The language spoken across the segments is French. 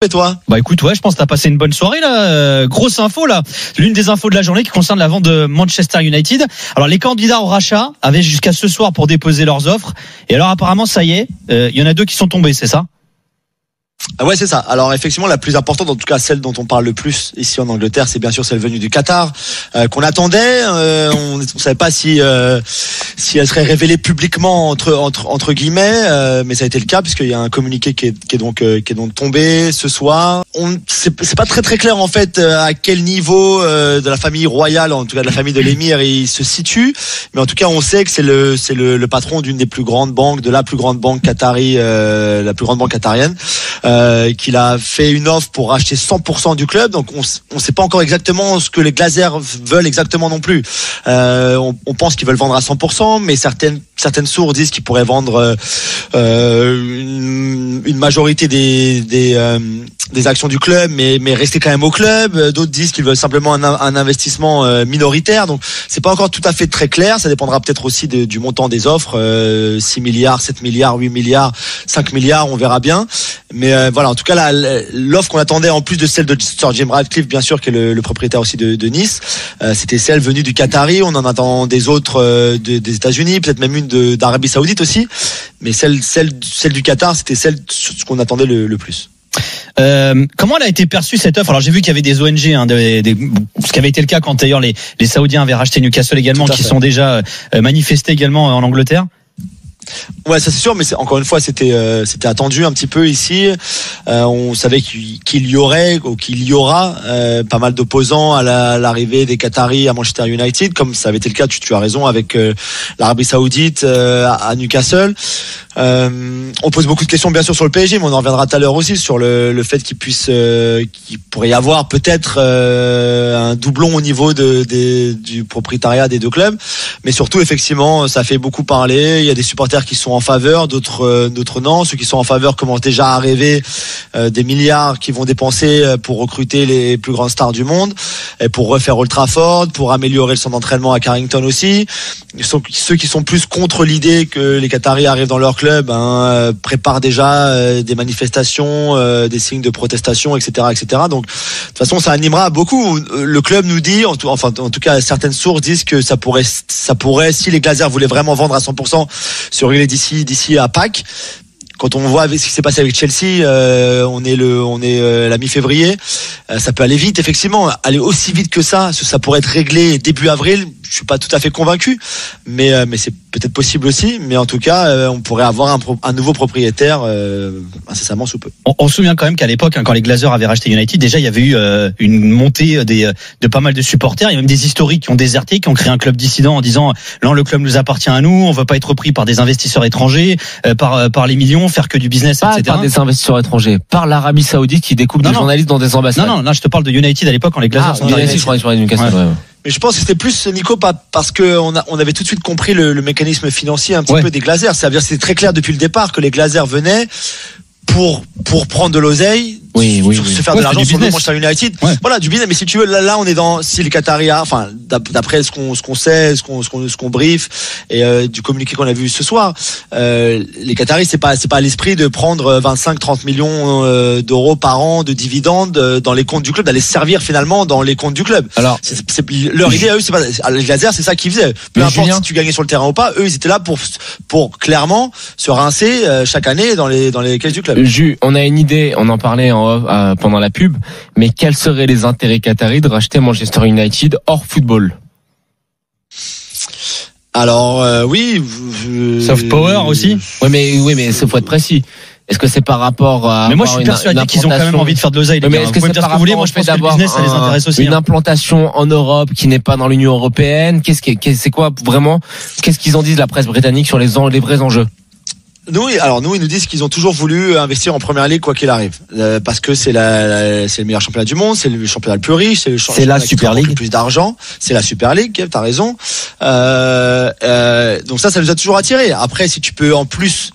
Et toi? Bah écoute, ouais, je pense que t'as passé une bonne soirée là. Grosse info là, l'une des infos de la journée qui concerne la vente de Manchester United. Alors les candidats au rachat avaient jusqu'à ce soir pour déposer leurs offres. Et alors apparemment ça y est, il y en a 2 qui sont tombés, c'est ça? Ouais, c'est ça. Alors effectivement, la plus importante, en tout cas celle dont on parle le plus ici en Angleterre, c'est bien sûr celle venue du Qatar, qu'on attendait. On savait pas si elle serait révélée publiquement entre guillemets, mais ça a été le cas puisqu'il y a un communiqué qui est donc tombé ce soir. C'est pas très clair en fait à quel niveau de la famille royale, en tout cas de la famille de l'émir, il se situe. Mais en tout cas, on sait que c'est le patron d'une des plus grandes banques, de la plus grande banque qatari, la plus grande banque qatarienne. Qu'il a fait une offre pour racheter 100% du club, donc on sait pas encore exactement ce que les Glazers veulent exactement non plus. On pense qu'ils veulent vendre à 100%, mais certaines sources disent qu'ils pourraient vendre une majorité des actions du club, mais rester quand même au club. D'autres disent qu'ils veulent simplement un investissement minoritaire, donc c'est pas encore tout à fait très clair. Ça dépendra peut-être aussi du montant des offres, 6 milliards, 7 milliards, 8 milliards, 5 milliards, on verra bien. Mais voilà, en tout cas l'offre qu'on attendait, en plus de celle de Sir Jim Ratcliffe, bien sûr, qui est le propriétaire aussi de Nice, c'était celle venue du Qatari. On en attend des autres des États-Unis, peut-être même une d'Arabie Saoudite aussi, mais celle du Qatar, c'était celle ce qu'on attendait le plus. Comment elle a été perçue cette offre? Alors j'ai vu qu'il y avait des ONG, ce qui avait été le cas quand d'ailleurs les Saoudiens avaient racheté Newcastle également, qui sont déjà manifestés également en Angleterre. Ouais, ça c'est sûr, mais encore une fois, c'était attendu un petit peu ici. On savait qu'il y aurait ou qu'il y aura pas mal d'opposants à l'arrivée des Qataris à Manchester United, comme ça avait été le cas. Tu as raison, avec l'Arabie Saoudite à Newcastle. On pose beaucoup de questions bien sûr sur le PSG, mais on en reviendra tout à l'heure aussi sur le fait qu'il pourrait y avoir peut-être un doublon au niveau du propriétariat des 2 clubs. Mais surtout, effectivement, ça fait beaucoup parler. Il y a des supporters qui sont en faveur, d'autres non. Ceux qui sont en faveur commencent déjà à rêver des milliards qu'ils vont dépenser pour recruter les plus grandes stars du monde, et pour refaire Old Trafford, pour améliorer le centre d'entraînement à Carrington aussi. Ceux qui sont plus contre l'idée que les Qataris arrivent dans leur club préparent déjà des manifestations, des signes de protestation, etc., etc. Donc de toute façon, ça animera beaucoup. Le club nous dit, en tout cas certaines sources disent que ça pourrait, si les Glazers voulaient vraiment vendre à 100%, se régler d'ici à Pâques. Quand on voit ce qui s'est passé avec Chelsea, on est la mi-février, ça peut aller vite, effectivement. Aller aussi vite que ça pourrait être réglé début avril. Je suis pas tout à fait convaincu, mais c'est peut-être possible aussi. Mais en tout cas, on pourrait avoir un nouveau propriétaire incessamment sous peu. On se souvient quand même qu'à l'époque, quand les Glazers avaient racheté United, déjà il y avait eu une montée de pas mal de supporters. Il y a même des historiques qui ont déserté, qui ont créé un club dissident en disant non, le club nous appartient à nous, on veut pas être pris par des investisseurs étrangers, par les millions, faire que du business, pas etc. Par des investisseurs étrangers, par l'Arabie Saoudite qui découpe des journalistes dans des ambassades. Non, je te parle de United à l'époque quand les Glazers sont arrivés. Je crois sur Newcastle. Ouais. Mais je pense que c'était plus, Nico, parce que on avait tout de suite compris le mécanisme financier un petit peu des Glazers. C'est-à-dire c'était très clair depuis le départ que les Glazers venaient pour prendre de l'oseille, se faire de l'argent sur le Manchester United. Ouais. Voilà, du business. Mais si tu veux, là on est dans, si les Qataris, enfin, d'après ce qu'on sait, ce qu'on brief, et du communiqué qu'on a vu ce soir, les Qataris, c'est pas l'esprit de prendre 25-30 millions d'euros par an de dividendes dans les comptes du club, d'aller se servir finalement dans les comptes du club. Alors, leur idée à eux, c'est pas, les Glazers, c'est ça qu'ils faisaient. Peu importe si tu gagnais sur le terrain ou pas, eux, ils étaient là pour clairement se rincer chaque année dans les caisses du club. On a une idée, on en parlait pendant la pub, mais quels seraient les intérêts qataris de racheter Manchester United hors football? Alors soft power aussi. Oui, mais il faut être précis. Est-ce que c'est par rapport à... Mais moi, je suis persuadé qu'ils ont quand même envie de faire de l'oseille. Mais est-ce que c'est par rapport moi, je pense que le business, ça les intéresse aussi. Une implantation en Europe qui n'est pas dans l'Union européenne. C'est quoi vraiment? Qu'est-ce qu'ils en disent, la presse britannique, sur les vrais enjeux? Nous, ils nous disent qu'ils ont toujours voulu investir en première ligue quoi qu'il arrive, parce que c'est le meilleur championnat du monde, c'est le championnat le plus riche, c'est le championnat la Super League, le plus d'argent, c'est la Super League. T'as raison. Donc ça nous a toujours attiré. Après, si tu peux en plus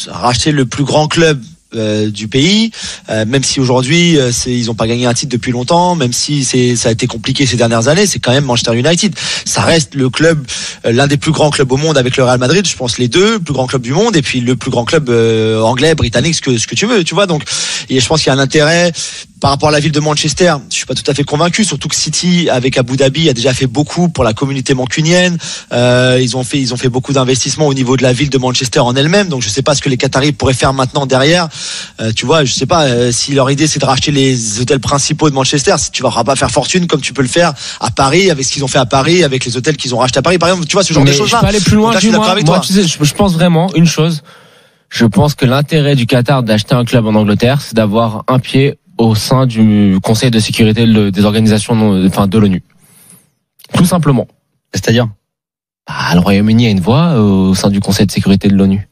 racheter le plus grand club du pays, même si aujourd'hui ils n'ont pas gagné un titre depuis longtemps, même si ça a été compliqué ces dernières années, c'est quand même Manchester United. Ça reste le club, l'un des plus grands clubs au monde avec le Real Madrid, je pense les deux plus grands clubs du monde, et puis le plus grand club anglais, britannique, ce que tu veux, tu vois. Donc, et je pense qu'il y a un intérêt par rapport à la ville de Manchester. Je suis pas tout à fait convaincu, surtout que City avec Abu Dhabi a déjà fait beaucoup pour la communauté mancunienne. Ils ont fait beaucoup d'investissements au niveau de la ville de Manchester en elle-même. Donc je sais pas ce que les Qataris pourraient faire maintenant derrière. Tu vois, je sais pas si leur idée c'est de racheter les hôtels principaux de Manchester. Si tu vas pas faire fortune comme tu peux le faire à Paris avec ce qu'ils ont fait à Paris, avec les hôtels qu'ils ont rachetés à Paris, par exemple. Tu vois ce genre de choses-là. Je peux aller plus loin. Moi, tu sais, je pense vraiment une chose. Je pense que l'intérêt du Qatar d'acheter un club en Angleterre, c'est d'avoir un pied au sein du Conseil de sécurité des organisations de l'ONU. Tout simplement. C'est-à-dire le Royaume-Uni a une voix au sein du Conseil de sécurité de l'ONU.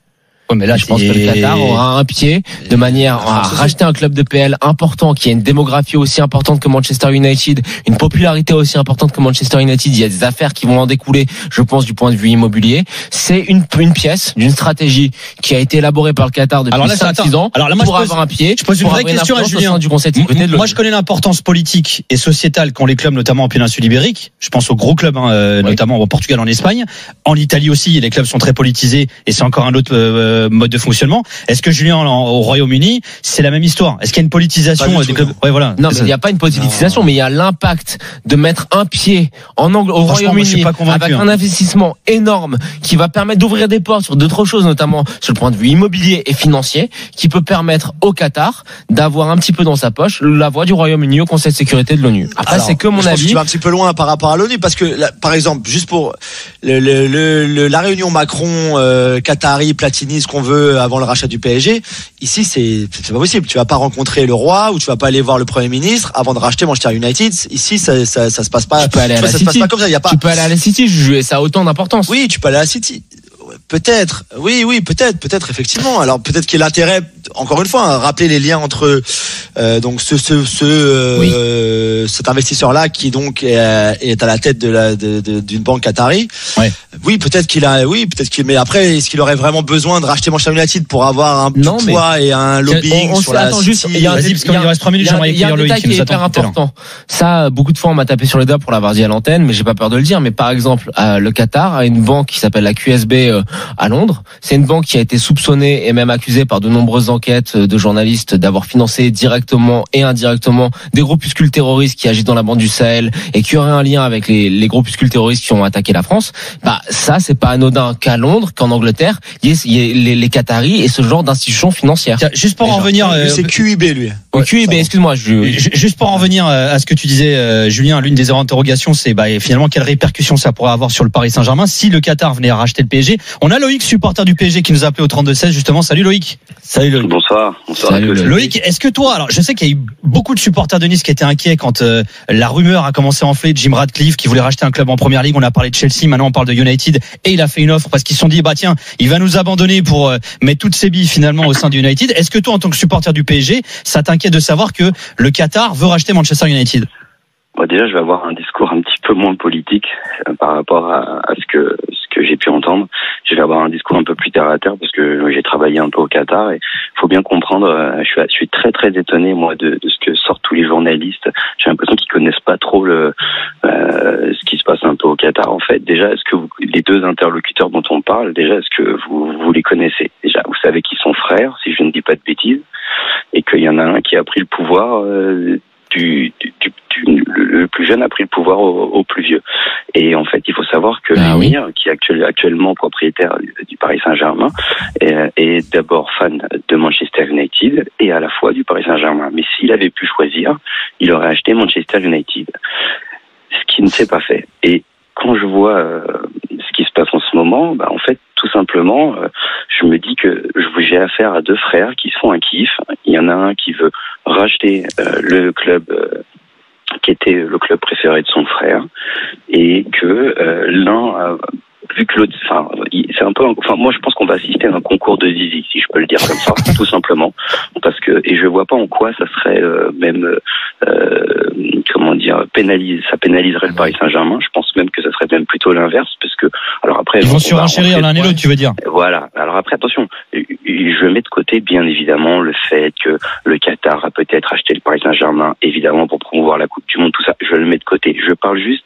Ouais, mais là, je pense que le Qatar aura un pied de manière à racheter un club de PL important qui a une démographie aussi importante que Manchester United, une popularité aussi importante que Manchester United. Il y a des affaires qui vont en découler, je pense, du point de vue immobilier. C'est une pièce d'une stratégie qui a été élaborée par le Qatar depuis 5-6 ans pour avoir un pied. Je pose une vraie question à Julien du Conseil de sécurité de l'ONU. Moi, je connais l'importance politique et sociétale qu'ont les clubs, notamment en péninsule ibérique. Je pense aux gros clubs, notamment au Portugal, en Espagne. En Italie aussi, les clubs sont très politisés et c'est encore un autre mode de fonctionnement. Est-ce que Julien au Royaume-Uni, c'est la même histoire? Est-ce qu'il y a une politisation des clubs? Ouais, voilà. Non, mais il n'y a pas une politisation, mais il y a l'impact de mettre un pied au Royaume-Uni avec un investissement énorme qui va permettre d'ouvrir des portes sur d'autres choses, notamment sur le point de vue immobilier et financier, qui peut permettre au Qatar d'avoir un petit peu dans sa poche la voix du Royaume-Uni au Conseil de sécurité de l'ONU. Après, c'est que mon avis. Je pense que tu vas un petit peu loin par rapport à l'ONU, parce que là, par exemple, juste pour la réunion Macron, Qatari, Platini, ce qu'on veut avant le rachat du PSG, ici c'est pas possible. Tu vas pas rencontrer le roi ou tu vas pas aller voir le Premier ministre avant de racheter Manchester United. Ici ça se passe pas. Tu peux aller à la City. Ça se passe pas comme ça. Tu peux aller à la City. Ça a autant d'importance. Oui, tu peux aller à la City. Peut-être, oui, peut-être effectivement. Alors peut-être qu'il y a l'intérêt, encore une fois, rappeler les liens entre donc cet investisseur-là qui donc est à la tête d'une banque qatari. Ouais. Oui, peut-être qu'il, mais après, est-ce qu'il aurait vraiment besoin de racheter Manchester United pour avoir un petit poids et un lobbying sur la City? Il reste 3 minutes, j'aimerais écrire Loïc qui nous attend. Hyper important. Ça, beaucoup de fois, on m'a tapé sur les doigts pour l'avoir dit à l'antenne, mais j'ai pas peur de le dire. Mais par exemple, le Qatar a une banque qui s'appelle la QSB à Londres. C'est une banque qui a été soupçonnée et même accusée par de nombreuses enquêtes de journalistes d'avoir financé directement et indirectement des groupuscules terroristes qui agissent dans la bande du Sahel et qui auraient un lien avec les groupuscules terroristes qui ont attaqué la France. Ça, c'est pas anodin qu'à Londres, qu'en Angleterre, il y ait les Qataris et ce genre d'institutions financières. Juste pour en revenir, c'est QIB lui. QIB, excuse-moi. Juste pour en revenir à ce que tu disais, Julien, l'une des interrogations, c'est finalement quelles répercussions ça pourrait avoir sur le Paris Saint-Germain si le Qatar venait à racheter le PSG. On a Loïc, supporter du PSG, qui nous a appelé au 32-16 justement. Salut Loïc. Salut Loïc. Bonsoir. Salut Loïc. Est-ce que toi, alors je sais qu'il y a eu beaucoup de supporters de Nice qui étaient inquiets quand la rumeur a commencé à enfler de Jim Ratcliffe qui voulait racheter un club en première ligue. On a parlé de Chelsea, maintenant on parle de United et il a fait une offre parce qu'ils se sont dit tiens, il va nous abandonner pour mettre toutes ses billes finalement au sein du United. Est-ce que toi, en tant que supporter du PSG, ça t'inquiète de savoir que le Qatar veut racheter Manchester United? Déjà, je vais avoir un discours un petit peu moins politique par rapport à ce que j'ai pu entendre. Je vais avoir un discours un peu plus terre à terre parce que j'ai travaillé un peu au Qatar et il faut bien comprendre. Je suis très très étonné moi de ce que sortent tous les journalistes. J'ai l'impression qu'ils connaissent pas trop ce qui se passe un peu au Qatar. En fait, déjà, est-ce que les deux interlocuteurs dont on parle, déjà, est-ce que vous les connaissez? Déjà, vous savez qu'ils sont frères, si je ne dis pas de bêtises, et qu'il y en a un qui a pris le pouvoir. Le plus jeune a pris le pouvoir au plus vieux. Et en fait, il faut savoir que l'émir, qui est actuellement propriétaire du Paris Saint-Germain, est d'abord fan de Manchester United et à la fois du Paris Saint-Germain. Mais s'il avait pu choisir, il aurait acheté Manchester United. Ce qui ne s'est pas fait. Et quand je vois ce qui se passe en ce moment, en fait, tout simplement, je me dis que j'ai affaire à deux frères qui se font un kiff. Il y en a un qui veut racheter le club qui était le club préféré de son frère et que l'un vu que l'autre, c'est un peu, moi je pense qu'on va assister à un concours de zizi, si je peux le dire comme ça, tout simplement, parce que, et je vois pas en quoi ça serait comment dire, ça pénaliserait le Paris Saint-Germain. Je pense même que ça serait même plutôt l'inverse, parce que, alors après, ils vont surenchérir l'un et l'autre, tu veux dire? Voilà. Alors après, attention, je mets de côté bien évidemment le fait que le Qatar a peut-être acheté le Paris Saint-Germain, évidemment pour promouvoir la Coupe du Monde, tout ça. Je le mets de côté. Je parle juste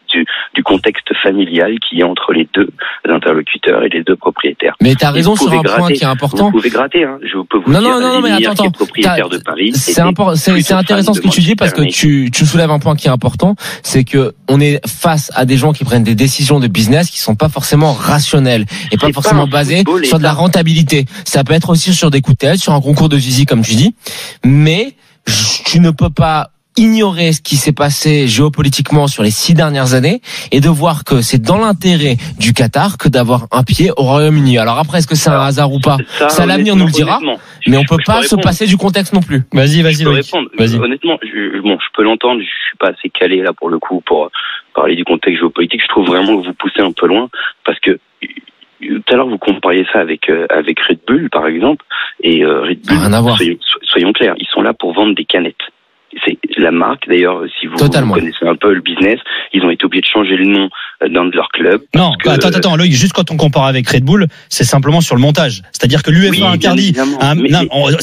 du contexte familial qui est entre les deux interlocuteurs et les deux propriétaires. Mais t'as raison sur un point qui est important. Vous pouvez gratter, hein. Je peux vous dire. Non, mais attends. Propriétaire de Paris. C'est intéressant ce que tu dis, parce que tu soulèves un point qui est important, c'est que on est face à des gens qui prennent des décisions de business qui sont pas forcément rationnelles et pas forcément basées sur de la rentabilité. Ça peut être aussi sur des coups de tête, sur un concours de zizi comme tu dis, mais tu ne peux pas ignorer ce qui s'est passé géopolitiquement sur les 6 dernières années et de voir que c'est dans l'intérêt du Qatar que d'avoir un pied au Royaume-Uni. Alors après, est-ce que c'est un hasard ou pas? Ça, l'avenir nous le dira. Mais on peut pas se passer du contexte non plus. Vas-y, Loïc. Honnêtement, je peux l'entendre. Je suis pas assez calé là pour le coup pour parler du contexte géopolitique. Je trouve vraiment que vous poussez un peu loin, parce que tout à l'heure vous compariez ça avec Red Bull par exemple, et Red Bull, rien à voir. Soyons clairs, ils sont là pour vendre des canettes. C'est la marque, d'ailleurs, si vous connaissez un peu le business, ils ont été obligés de changer le nom dans leur club. Non, attends, Loïc, juste quand on compare avec Red Bull, c'est simplement sur le montage. C'est-à-dire que l'UEFA interdit.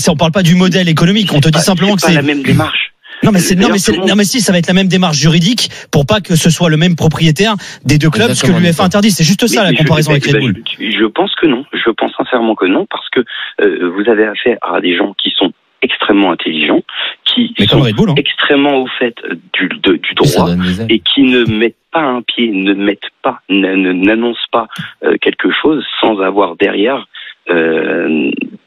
On parle pas du modèle économique, on te dit simplement que c'est pas la même démarche. Non mais si, ça va être la même démarche juridique pour pas que ce soit le même propriétaire des deux clubs, ce que l'UEFA interdit. C'est juste ça la comparaison avec Red Bull. Je pense que non. Je pense sincèrement que non, parce que vous avez affaire à des gens qui sont extrêmement intelligents, qui sont Red Bull, extrêmement au fait du droit, et qui ne mettent pas un pied, n'annoncent pas quelque chose sans avoir derrière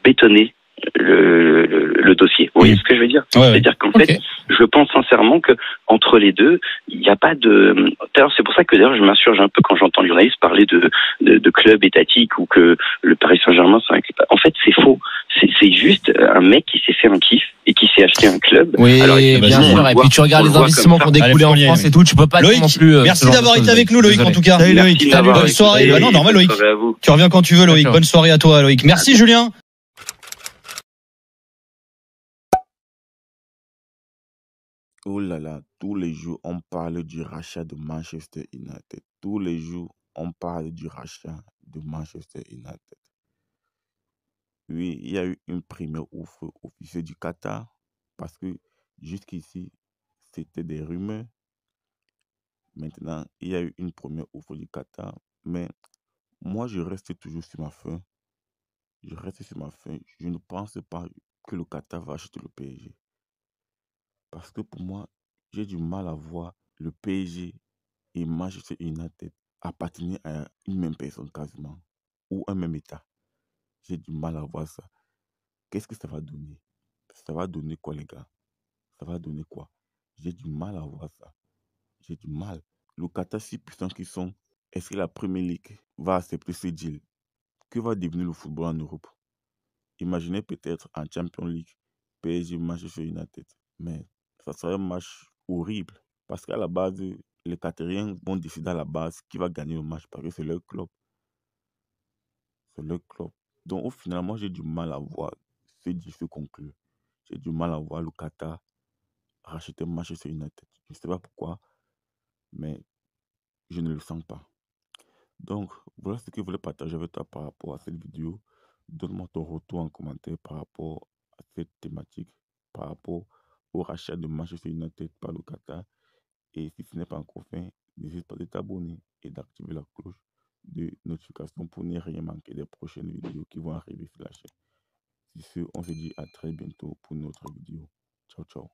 bétonné le dossier. Vous voyez ce que je veux dire? C'est-à-dire qu'en fait, je pense sincèrement que entre les deux, il n'y a pas de. D'ailleurs, c'est pour ça que je m'insurge un peu quand j'entends les journalistes parler de club étatique, ou que le Paris Saint-Germain, en fait, c'est faux. C'est juste un mec qui s'est fait un kiff et qui s'est acheté un club. Oui, alors, bien sûr. Et puis tu regardes les investissements qui ont découlé en France et tout. Tu peux pas Loïc, non plus. merci d'avoir été avec nous, Loïc, en tout cas. Salut Loïc. Bonne soirée. Non, normal, Loïc. Tu reviens quand tu veux, Loïc. Bonne soirée à toi, Loïc. Merci, Julien. Oh là là, tous les jours, on parle du rachat de Manchester United. Tous les jours, on parle du rachat de Manchester United. Oui, il y a eu une première offre officielle du Qatar, parce que jusqu'ici, c'était des rumeurs. Maintenant, il y a eu une première offre du Qatar, mais moi, je reste toujours sur ma faim. Je ne pense pas que le Qatar va acheter le PSG. Parce que pour moi, j'ai du mal à voir le PSG et Manchester United appartenir à une même personne quasiment, ou un même État. J'ai du mal à voir ça. Qu'est-ce que ça va donner? Ça va donner quoi, les gars? Ça va donner quoi? J'ai du mal à voir ça. J'ai du mal. Le Qatar, si puissant qu'ils sont, est-ce que la Premier League va accepter ce deal? Que va devenir le football en Europe? Imaginez peut-être en Champions League, PSG, Manchester United. Mais ça serait un match horrible. Parce qu'à la base, les Qatariens vont décider à la base qui va gagner le match, parce que c'est leur club. C'est leur club. Donc au final, moi j'ai du mal à voir ce deal se conclure. J'ai du mal à voir le Qatar racheter Manchester United. Je ne sais pas pourquoi, mais je ne le sens pas. Donc, voilà ce que je voulais partager avec toi par rapport à cette vidéo. Donne-moi ton retour en commentaire par rapport à cette thématique, par rapport au rachat de Manchester United par le Qatar. Et si ce n'est pas encore fait, n'hésite pas de t'abonner et d'activer la cloche de notification pour ne rien manquer des prochaines vidéos qui vont arriver sur la chaîne. Sur ce, on se dit à très bientôt pour une autre vidéo. Ciao, ciao.